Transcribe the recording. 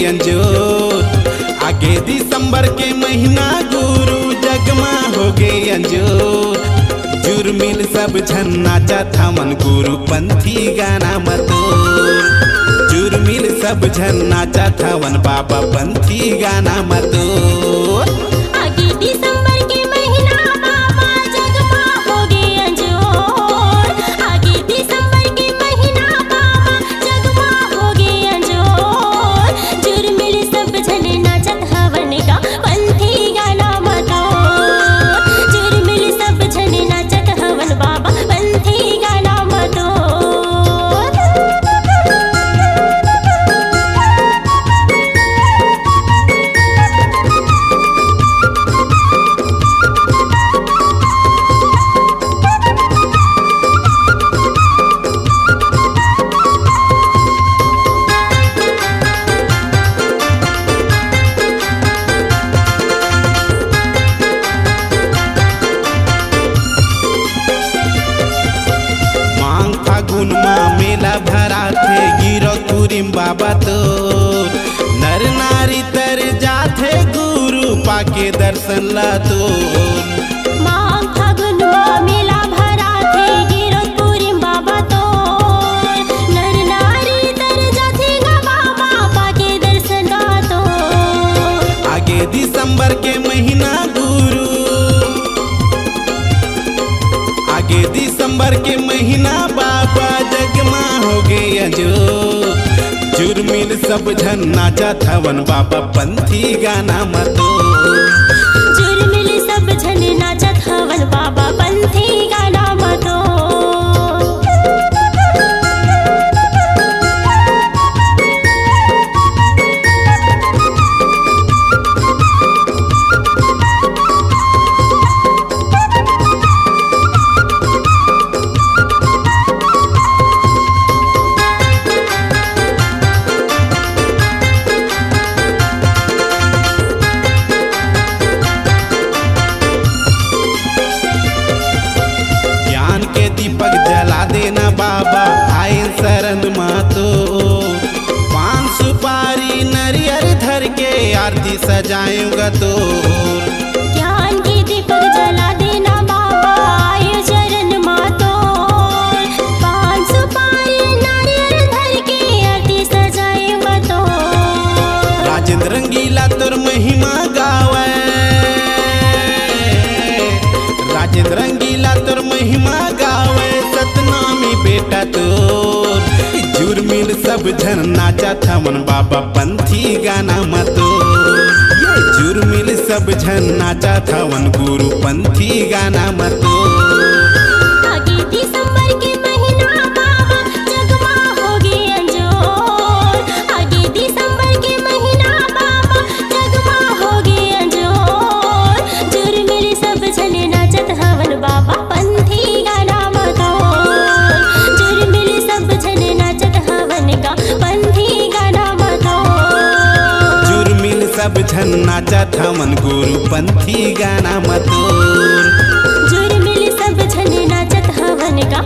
अंजोर। आगे दिसंबर के महीना गुरु जगमा हो गए अंजोर। जुर्मिल सब झन नाचत हवन गुरु पंथी गाना मतोर। जुर्मिल सब झन नाचत हवन बाबा पंथी गाना मतोर। आगे दिसंबर के महीना बाबा जगमा हो गए अंजोर। आगे दिसंबर के महीना बाबा जगमा हो गए अंजोर। जुर्मिल सब झन नाचत हवन का पंथी गाना मतोर। जुर्मिल सब झन नाचत हवन बाबा पंथी गाना मतोर। मेला भरा थे गिरो तुरिम बाबा तो नर नारी तर जाथे गुरु पाके दर्शन ला तो। माघ फागुन मेला भरा थे गिरो तुरिम बाबा तो नर नारी तर जाथे गा बाबा पाके दर्शन ला तो। आगे दिसंबर के महीना गुरु आगे दिसंबर के महीना बाबा जगमा हो गए अंजोर। जुर्मिल सब झन नाचत हवन बाबा पंथी गाना मतोर। जुर्मिल सब झन नाचत हवन बाबा पंथी गाना मतोर। दीपक जला देना बाबा आए शरण मातो। पान सुपारी नरियर धर के आरती सजाएगा तो। ज्ञान के दीपक जला देना बाबा आए शरण मातो। पान सुपारी नारियल धर के आरती सजाएगा तो। राजेंद्र रंगीला तोर महिमा गावे। राजेंद्र रंगीला तोर महिमा गावे सतनामी बेटा तोर। जुर्मिल सब झन नाचत हवन बाबा पंथी गाना मतोर। जुर्मिल सब झन नाचत हवन गुरु पंथी गाना मतोर। आगे दिसंबर के महीना बाबा जगमा हो गए अंजोर। आगे दिसंबर के महीना बाबा जगमा हो गए अंजोर। जुर्मिल सब झन नाचत हवन बाबा पंथी गाना मतोर। जुर्मिल सब झन नाचत हवन का पंथी गाना मतोर। जुर्मिल सब झन नाचत हवन गुरु पंथी गाना मतोर। जुर्मिल सब झन नाचत हवन का